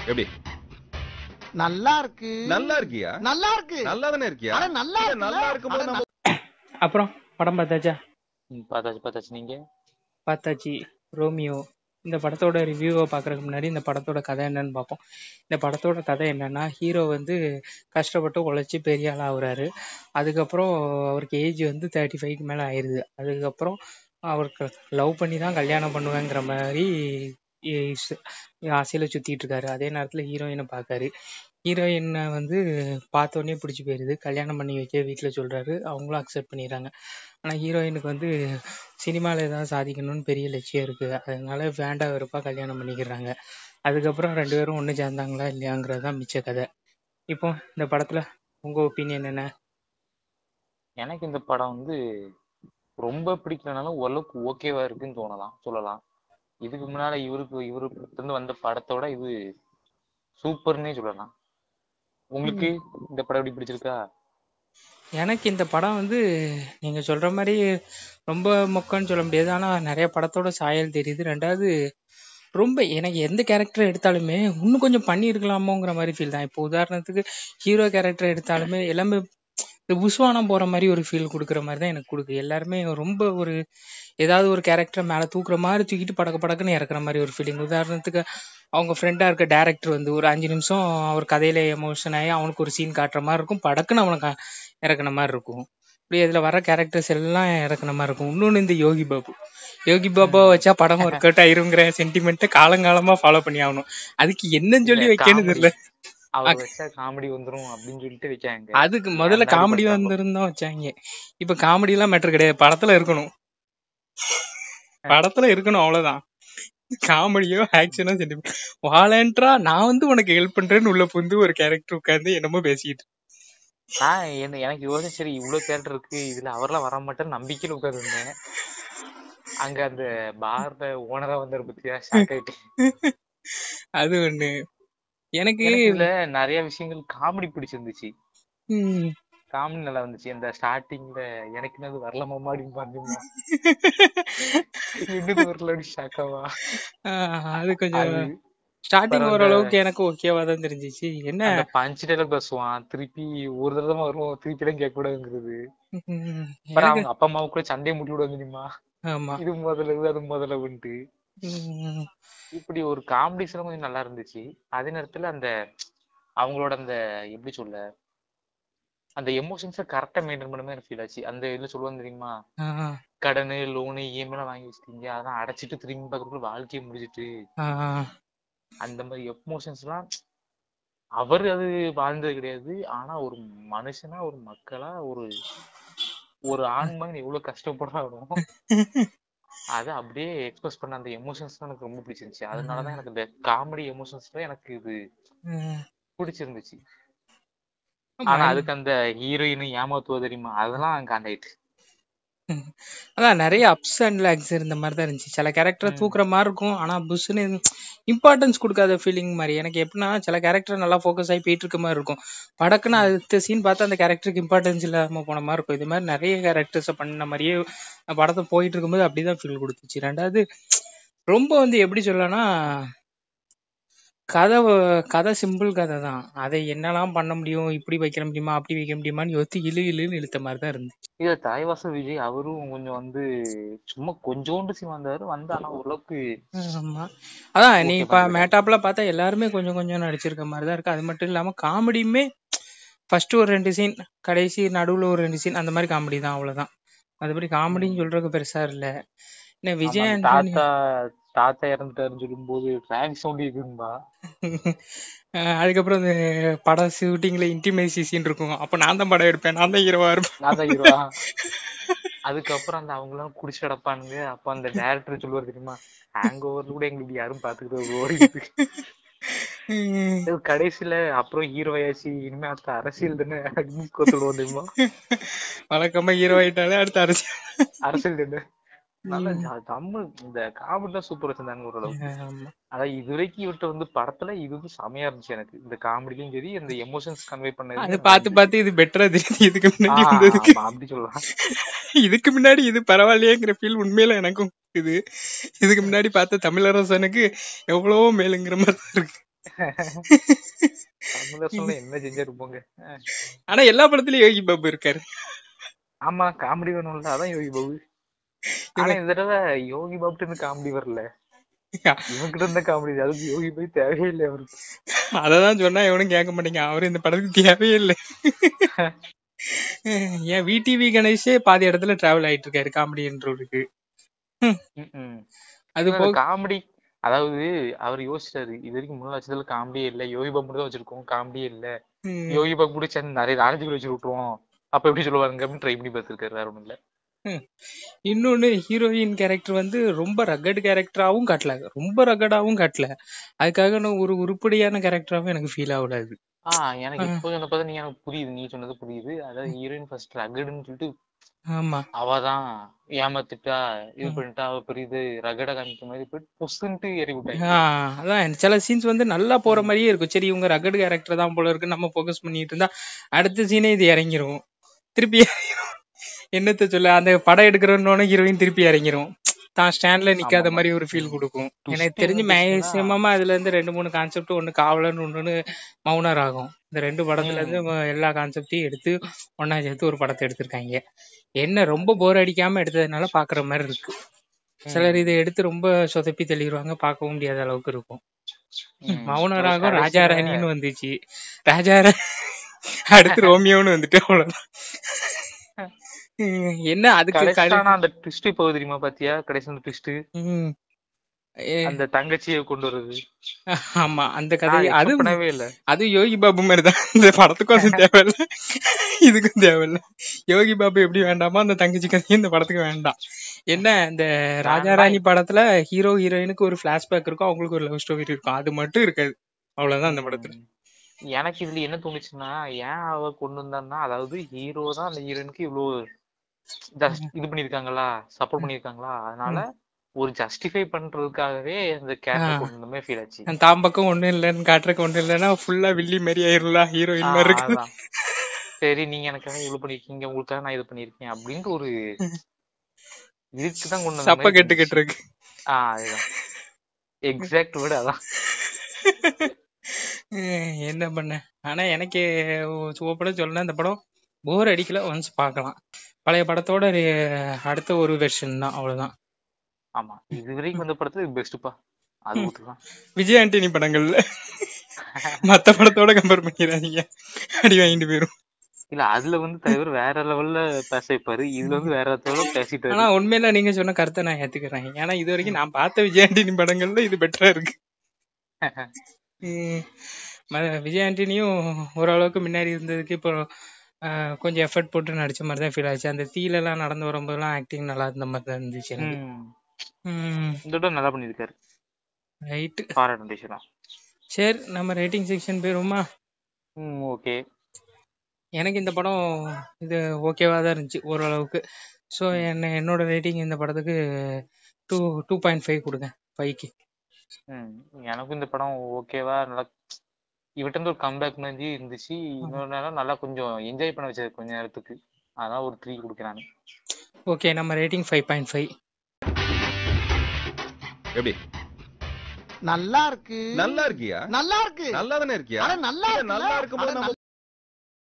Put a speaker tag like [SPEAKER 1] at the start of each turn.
[SPEAKER 1] எப்படி
[SPEAKER 2] நல்லா இருக்கு.
[SPEAKER 1] நல்லா இருக்கியா?
[SPEAKER 2] நல்லா இருக்கு.
[SPEAKER 1] நல்லா தானே இருக்கியா?
[SPEAKER 2] அட நல்லா
[SPEAKER 1] இல்ல,
[SPEAKER 2] இருக்குல்ல?
[SPEAKER 1] நல்லா இருக்கும்போது
[SPEAKER 2] அட
[SPEAKER 1] நம்ம
[SPEAKER 3] அப்புறம் படம் பார்த்தாச்சா?
[SPEAKER 4] பார்த்தாச்சு நீங்க
[SPEAKER 3] பார்த்தாச்சு. ரோமியோ இந்த படத்தோட ரிவ்யூவை பார்க்கறதுக்கு முன்னாடி இந்த படத்தோட கதை என்னன்னு பார்ப்போம். இந்த படத்தோட கதை என்னன்னா, ஹீரோ வந்து கஷ்டப்பட்டு உழைச்சி பெரிய ஆள் ஆகுறாரு. அதுக்கப்புறம் அவருக்கு ஏஜ் வந்து 35க்கு மேலே ஆயிடுது. அதுக்கப்புறம் அவருக்கு லவ் பண்ணி தான் கல்யாணம் பண்ணுவேங்கிற மாதிரி ஆசையில் சுற்றிட்டு இருக்காரு. அதே நேரத்தில் ஹீரோயினை பார்க்காரு. ஹீரோயினை வந்து பார்த்தோன்னே பிடிச்சி போயிடுது. கல்யாணம் பண்ணி வைக்க வீட்டில் சொல்கிறாரு. அவங்களும் அக்செப்ட் பண்ணிடுறாங்க. ஆனால் ஹீரோயினுக்கு வந்து சினிமாவில் ஏதாவது சாதிக்கணும்னு பெரிய லட்சியம் இருக்குது. அதனால வேண்டா வெறுப்பாக கல்யாணம் பண்ணிக்கிறாங்க. அதுக்கப்புறம் 2 பேரும் ஒன்று சேர்ந்தாங்களா இல்லையாங்கிறது தான் மிச்ச கதை. இப்போ இந்த படத்தில் உங்கள் ஒப்பீனியன் என்ன?
[SPEAKER 4] எனக்கு இந்த படம் வந்து ரொம்ப பிடிக்கலனாலும் ஓரளவுக்கு ஓகேவா இருக்குன்னு சொல்லலாம். இதுக்கு முன்னால இவருக்கு இருந்து வந்த படத்தோட இது சூப்பர்னே சொல்லலாம். உங்களுக்கு இந்த படம் எப்படி பிடிச்சிருக்கா?
[SPEAKER 3] எனக்கு இந்த படம் வந்து நீங்கள் சொல்கிற மாதிரி ரொம்ப மொக்கன்னு சொல்ல முடியாது. ஆனால் நிறைய படத்தோட சாயல் தெரியுது. ரெண்டாவது ரொம்ப எனக்கு எந்த கேரக்டர் எடுத்தாலுமே இன்னும் கொஞ்சம் பண்ணியிருக்கலாமோங்கிற மாதிரி ஃபீல் தான். இப்போ உதாரணத்துக்கு ஹீரோ கேரக்டர் எடுத்தாலுமே எல்லாமே இந்த புஸ்வானம் போகிற மாதிரி ஒரு ஃபீல் கொடுக்குற மாதிரி தான் எனக்கு கொடுக்குது. எல்லாருமே ரொம்ப ஒரு ஏதாவது ஒரு கேரக்டரை மேலே தூக்குற மாதிரி தூக்கிட்டு படக்குன்னு இறக்குற மாதிரி ஒரு ஃபீலிங். உதாரணத்துக்கு அவங்க ஃப்ரெண்டாக இருக்க டேரக்டர் வந்து ஒரு 5 நிமிஷம் அவர் கதையில எமோஷன் ஆகி அவனுக்கு ஒரு சீன் காட்டுற மாதிரி இருக்கும். படக்குன்னு அவனை இறக்குன மாதிரி இருக்கும். இப்படி இதில் வர கேரக்டர்ஸ் எல்லாம் இறக்குன மாதிரி இருக்கும். இன்னொன்று இந்த யோகி பாபா வச்சா படம் ஒர்க் அவுட் ஆயிருங்கிற சென்டிமெண்ட்டை காலங்காலமாக ஃபாலோ பண்ணி ஆகணும். அதுக்கு என்னன்னு சொல்லி வைக்கணும் தெரியல.
[SPEAKER 4] அவர் வச்சா காமெடி வந்துரும் அப்படின்னு சொல்லிட்டு வைக்காங்க.
[SPEAKER 3] அதுக்கு முதல்ல காமெடி வந்துருந்தான் வச்சாங்க. இப்ப காமெடி எல்லாம் மேட்டர் கிடையாது. படத்துல இருக்கணும் அவ்வளவுதான். காமெடியோ ஆக்ஷனோ சென்டிமெண்ட் வாலண்டரா நான் வந்து உனக்கு ஹெல்ப் பண்றேன்னு உள்ள புந்து ஒரு கேரக்டர் உட்கார்ந்து என்னமோ பேசிட்டு
[SPEAKER 4] எனக்கு யோசிச்சு சரி இவ்வளவு கேரக்டர் இருக்கு இதுல அவரெல்லாம் வர மாட்டேன்னு நம்பிக்கையில உட்கார்ந்து இருந்தேன். அங்க அந்த பார்ல ஓனரா வந்தாரு பத்தியா, ஷாக் ஆயிட்டேன்.
[SPEAKER 3] அது ஒண்ணு. எனக்கு
[SPEAKER 4] இதுல நிறைய விஷயங்கள் காமெடி பிடிச்சிருந்துச்சு. காமெடி நல்லா வந்துச்சு. இந்த ஸ்டார்டிங்ல எனக்கு என்னது வரலாமா அப்படின்னு பாத்தீங்கன்னா என்னது வரல ஷாக்காவா.
[SPEAKER 3] அது கொஞ்சம் ஸ்டார்டிங் ஓரளவுக்கு எனக்கு ஓகேவா தான் தெரிஞ்சிச்சு. என்ன
[SPEAKER 4] பஞ்ச் டைலாக் பேசுவான், திருப்பி ஒரு தடவை வரும், திருப்பி எல்லாம் கேட்க கூடாதுங்கிறது. அவங்க அப்பா அம்மாவுக்கு கூட சண்டையை முட்டி விடுவாங்க தெரியுமா, இது முதல்ல அது முதல்ல உண்டு. இப்படி ஒரு காம்படிஷன் கொஞ்சம் நல்லா இருந்துச்சு. அதே நேரத்துல அந்த அவங்களோட அந்த எப்படி சொல்ல அந்த எமோஷன்ஸை கரெக்டா மெயின்டைன் பண்ண மாதிரி ஃபீல் ஆச்சு. அந்த இதுல சொல்லுவாங்க தெரியுமா, கடன் லோனு இஎம்ஐ எல்லாம் வாங்கி வச்சிருக்கீங்க, அதான் அடைச்சிட்டு திரும்பி பார்க்கறதுக்குள்ள வாழ்க்கையை முடிச்சிட்டு அந்த மாதிரி எமோஷன்ஸ் எல்லாம் அவரு அது வாழ்ந்தது கிடையாது. ஆனா ஒரு மனுஷனா ஒரு மக்களா ஒரு ஆண்மகன் எவ்வளவு கஷ்டப்படுறாலும் அதை அப்படியே எக்ஸ்பிரஸ் பண்ண அந்த எமோஷன்ஸ் எனக்கு ரொம்ப பிடிச்சிருந்துச்சு. அதனாலதான் எனக்கு இந்த காமெடி எமோஷன்ஸ்ல எனக்கு இது பிடிச்சிருந்துச்சு. ஆனா அதுக்கு அந்த ஹீரோயின் ஏமாத்துவ தெரியுமா, அதெல்லாம் அங்க ஆண்டாயிட்டு.
[SPEAKER 3] அதான் நிறைய அப்ஸ் அண்ட் லேக்ஸ் இருந்த மாதிரி தான் இருந்துச்சு. சில கேரக்டரை தூக்குற மாதிரி இருக்கும், ஆனா புஷ்னு இம்பார்ட்டன்ஸ் கொடுக்காத ஃபீலிங் மாதிரி. எனக்கு எப்படின்னா சில கேரக்டர் நல்லா ஃபோக்கஸ் ஆகி போயிட்டு இருக்க மாதிரி இருக்கும். படக்குன்னு அடுத்த சீன் பார்த்தா அந்த கேரக்டருக்கு இம்பார்ட்டன்ஸ் இல்லாம போன மாதிரி இருக்கும். இது மாதிரி நிறைய கேரக்டர்ஸை பண்ண மாதிரியே படத்தை போயிட்டு இருக்கும்போது அப்படிதான் ஃபீல் கொடுத்துச்சு. ரெண்டாவது ரொம்ப வந்து எப்படி சொல்லனா, கதை சிம்பிள் கதை தான். அதை என்னெல்லாம் பண்ண முடியும், இப்படி வைக்க முடியுமா அப்படி வைக்க முடியுமான்னு யோசித்து இழுன்னு இழுத்த மாதிரி தான் இருந்துச்சு.
[SPEAKER 4] இது தலைவாசல் விஜய் அவரும் கொஞ்சம் வந்து சும்மா கொஞ்சோண்டு சீன் வந்தாரு, ஆனா ஓரளவுக்கு.
[SPEAKER 3] ஆமா, அதான் நீ இப்ப மேட்டாப்ல பார்த்தா எல்லாருமே கொஞ்சம் கொஞ்சம் நடிச்சிருக்க மாதிரி தான் இருக்கு. அது மட்டும் இல்லாம காமெடியுமே ஃபர்ஸ்ட் ஒரு 2 சீன், கடைசி நடுவுல ஒரு 2 சீன், அந்த மாதிரி காமெடி தான், அவ்வளவுதான். அதுபடி காமெடின்னு சொல்றதுக்கு பெருசா இல்ல. என்ன விஜய்
[SPEAKER 4] தாத்தா இறந்துட்டாருன்னு சொல்லும் போது டிராஃபிக் சவுண்ட் இருக்குங்களா.
[SPEAKER 3] அதுக்கப்புறம் இந்த படம் ஷூட்டிங்ல இன்டிமேசி சீன் இருக்கும். அப்ப நான் தான் படம் எடுப்பேன், நான் தான் ஹீரோவா இருப்பேன்.
[SPEAKER 4] அதுக்கப்புறம் அந்த அவங்க எல்லாம் குடிச்சு கிடப்பானுங்க. அப்ப அந்த டைரக்டர் சொல்லுவாரு தெரியுமா, ஹேங் ஓவர்ல கூட எங்களுக்கு யாரும் பாத்துக்கிறது ஓடிட்டு. கடைசியில அப்புறம் ஹீரோயாச்சு இனிமே அடுத்த அரசியல் தானே சொல்லுவோம் தெரியுமா.
[SPEAKER 3] வழக்கமா ஹீரோ ஆயிட்டாலே அடுத்த
[SPEAKER 4] அரசியல் தானே. தமிழ் இந்த காமெடி தான் சூப்பர் வச்சிருந்தாங்க ஓரளவுக்கு. அதான் இது வரைக்கும் இவர்கிட்ட வந்து படத்துல இது வந்து செமையா இருந்துச்சு எனக்கு. இந்த காமெடிலையும் சரி, இந்த எமோஷன்ஸ் கன்வே பண்ணது
[SPEAKER 3] பார்த்து இது பெட்டரா தெரியுது. இதுக்கு முன்னாடி
[SPEAKER 4] அப்படி சொல்லலாம்.
[SPEAKER 3] இதுக்கு முன்னாடி இது பரவாயில்லையேங்கிற ஃபீல் உண்மையில எனக்கும் இது. இதுக்கு முன்னாடி பார்த்த தமிழரசனுக்கு எவ்வளவோ மேலுங்கிற மாதிரி இருக்கு.
[SPEAKER 4] கமலஹாசன்ல என்ன செஞ்சிருப்போங்க.
[SPEAKER 3] ஆனா எல்லா படத்துலயும் யோகி பாபு இருக்காரு.
[SPEAKER 4] ஆமா, காமெடி வேணும்ல, அதான் யோகி பாபு. ஆனா இந்த தடவை யோகி பாபுட்டு இருந்து காமெடி வரல, இவங்கிட்ட இருந்த காமெடி. அதுக்கு யோகி பாபு தேவையில்லை அவருக்கு.
[SPEAKER 3] அததான் சொன்னா எவனும் கேட்க மாட்டேங்க, அவரு இந்த படத்துக்கு தேவையே இல்லை. ஏன் விடிவி கணேஷே பாதி இடத்துல டிராவல் ஆயிட்டு இருக்காரு காமெடின்றதுக்கு. அது போக
[SPEAKER 4] காமெடி, அதாவது அவர் யோசிச்சாரு, இது வரைக்கும் 3 லட்சத்துல காமெடியே இல்ல, யோகி பாபு தான் வச்சிருக்கோம், காமெடியே இல்ல, யோகி பாபு கூட சேர்ந்து நிறைய நாலஞ்சு வச்சு விட்டுருவோம், அப்ப எப்படி சொல்லுவாங்க அப்படின்னு ட்ரை பண்ணி பார்த்திருக்காரு, வேற ஒண்ணும் இல்ல.
[SPEAKER 3] இன்னொன்னு ஹீரோயின் கேரக்டர் வந்து ரொம்ப ரகட் கேரக்டராவும் காட்டல, ரொம்ப ரகடாவும் காட்டல. அதுக்காக நான் ஒரு உருப்படியான கேரக்டராவும் எனக்கு ஃபீல் ஆகலாது.
[SPEAKER 4] எனக்கு இப்போ சொன்னப்ப நீ எனக்கு புரியுது, நீ சொன்னது புரியுது. அதாவது ஹீரோயின் ஃபர்ஸ்ட் ரகடுன்னு சொல்லிட்டு,
[SPEAKER 3] ஆமா,
[SPEAKER 4] அவதான் ஏமாத்திட்டா இது பண்ணிட்டா, அவ பெரிய ரகட காமிக்க மாதிரி போயிட்டு பொசுன்ட்டு ஏறி விட்டாங்க.
[SPEAKER 3] அதான் சில சீன்ஸ் வந்து நல்லா போற மாதிரியே இருக்கும். சரி இவங்க ரகடு கேரக்டர் தான் போல இருக்கு, நம்ம ஃபோக்கஸ் பண்ணிட்டு இருந்தா அடுத்த சீனே இது இறங்கிரும், திருப்பி என்னத்த சொல்ல, அந்த படம் எடுக்கிறோன்னு ஹீரோயின் திருப்பி இறங்கிரும், தான் ஸ்டாண்ட்ல நிக்காத மாதிரி ஒரு ஃபீல் கொடுக்கும். எனக்கு தெரிஞ்சு மேக்சிமமா அதுல இருந்து 2-3 கான்செப்ட், ஒண்ணு காவலன், ஒண்ணு மௌனர் ஆகும். இந்த 2 படத்துல இருந்து எல்லா கான்செப்டையும் எடுத்து ஒன்னா சேர்த்து ஒரு படத்தை எடுத்திருக்காங்க. என்ன ரொம்ப போர் அடிக்காம எடுத்ததுனால பாக்குற மாதிரி இருக்கு. சிலர் இதை எடுத்து ரொம்ப சொதப்பி தெளிவாங்க, பார்க்கவும் முடியாத அளவுக்கு இருக்கும். மௌனராகும் ராஜாராணின்னு வந்துச்சு, ராஜாராணி அடுத்து ரோமியோன்னு வந்துட்டு அவ்வளவுதான். என்ன அதுக்கு
[SPEAKER 4] அந்த ட்விஸ்ட் இப்போ தெரியுமா, பாத்தியா கடைசி அந்த ட்விஸ்ட், அந்த தங்கச்சியை கொண்டு வருது.
[SPEAKER 3] ஆமா, அந்த கதை அது பண்ணவே இல்ல. அது யோகி பாபு மாதிரிதான், இந்த படத்துக்கும் அது தேவையில்ல, இதுக்கும் தேவையில்ல. யோகி பாபு எப்படி வேண்டாமோ அந்த தங்கச்சி கதையும் இந்த படத்துக்கு வேண்டாம். என்ன இந்த ராஜாராணி படத்துல ஹீரோ ஹீரோயினுக்கு ஒரு பிளாஷ்பேக் இருக்கும், அவங்களுக்கு ஒரு லவ் ஸ்டோரி இருக்கும், அது மட்டும் இருக்காது, அவ்வளவுதான் அந்த படத்துல.
[SPEAKER 4] எனக்கு இதுல என்ன தோணுச்சுன்னா, ஏன் அவ கொண்டு வந்தான்னா, அதாவது ஹீரோ தான் அந்த ஹீரோயினுக்கு இவ்வளவு இது பண்ணிருக்காங்களா, சப்போர்ட் பண்ணிருக்காங்களா, அதனால ஒரு ஜஸ்டிஃபை பண்றதுக்காகவே அந்த கேரக்டர் கொண்டு வந்த மாதிரி ஃபீல் ஆச்சு.
[SPEAKER 3] தாம் பக்கம் ஒண்ணும் இல்லன்னு காட்டுறதுக்கு ஒண்ணும் இல்லன்னா ஃபுல்லா வில்லி மாதிரி ஆயிரலாம், ஹீரோயின் மாதிரி இருக்கு.
[SPEAKER 4] சரி நீங்க எனக்காக இவ்வளவு பண்ணிருக்கீங்க, உங்களுக்காக நான் இது பண்ணிருக்கேன் அப்படின்ட்டு ஒரு இதுக்குதான் கொண்டு
[SPEAKER 3] சப்ப கெட்டு இருக்கு.
[SPEAKER 4] அதுதான் எக்ஸாக்ட் வேர்ட், அதான்.
[SPEAKER 3] என்ன பண்ண, ஆனா எனக்கு ஓப்பனா சொல்லணும், இந்த படம் போர் அடிக்கல, ஒன்ஸ் பார்க்கலாம். பழைய படத்தோட அடுத்த ஒரு வெர்ஷன் தான், அவ்வளவுதான்.
[SPEAKER 4] ஆமா, இது வரைக்கும் வந்த படத்துல பெஸ்ட்பா, அது ஊத்துதான்.
[SPEAKER 3] விஜய் ஆண்டனி படங்கள்ல மத்த படத்தோட கம்பேர் பண்ணிடாதீங்க, அடி வாங்கிட்டு போயிரும்.
[SPEAKER 4] இல்ல அதுல வந்து தலைவர் வேற லெவல்ல பேச வைப்பாரு, இதுல வந்து வேற லெவல்ல பேசிட்டாரு.
[SPEAKER 3] ஆனா உண்மையில நீங்க சொன்ன கருத்தை நான் ஏத்துக்கிறேன், ஏன்னா இது வரைக்கும் நான் பார்த்த விஜய் ஆண்டனி படங்கள்ல இது பெட்டரா இருக்கு. விஜய் ஆண்டனியும் ஓரளவுக்கு முன்னாடி இருந்ததுக்கு இப்போ கொஞ்சம் எஃபர்ட் போட்டு நடிச்ச மாதிரி தான் ஃபீல் ஆச்சு. அந்த தீல எல்லாம் நடந்து வரும்போதெல்லாம் ஆக்டிங் நல்லா இருந்த மாதிரி தான் இருந்துச்சு எனக்கு.
[SPEAKER 4] இந்த நல்லா பண்ணிருக்காரு,
[SPEAKER 3] ரைட்,
[SPEAKER 4] பாராட்டு.
[SPEAKER 3] சரி நம்ம ரேட்டிங் செக்ஷன் போயிருவோமா?
[SPEAKER 4] ஓகே.
[SPEAKER 3] எனக்கு இந்த படம் இது ஓகேவா தான் இருந்துச்சு ஓரளவுக்கு. ஸோ என்னோட ரேட்டிங் இந்த படத்துக்கு 2.5 கொடுங்க, 5க்கு.
[SPEAKER 4] எனக்கும் இந்த படம் ஓகேவா, நல்லா இவட்ட இருந்து ஒரு கம்பேக் மாதிரி இருந்துச்சு. இன்னொரு நேரம் நல்லா கொஞ்சம் என்ஜாய் பண்ண வச்சது கொஞ்ச நேரத்துக்கு, அதான் ஒரு 3 கொடுக்குறாங்க.
[SPEAKER 3] ஓகே, நம்ம ரேட்டிங் 5.5.
[SPEAKER 1] எப்படி?
[SPEAKER 2] நல்லா இருக்கு.
[SPEAKER 1] நல்லா இருக்கியா?
[SPEAKER 2] நல்லா இருக்கு.
[SPEAKER 1] நல்லா தானே இருக்கியா?
[SPEAKER 2] நல்லா இருக்கும்போது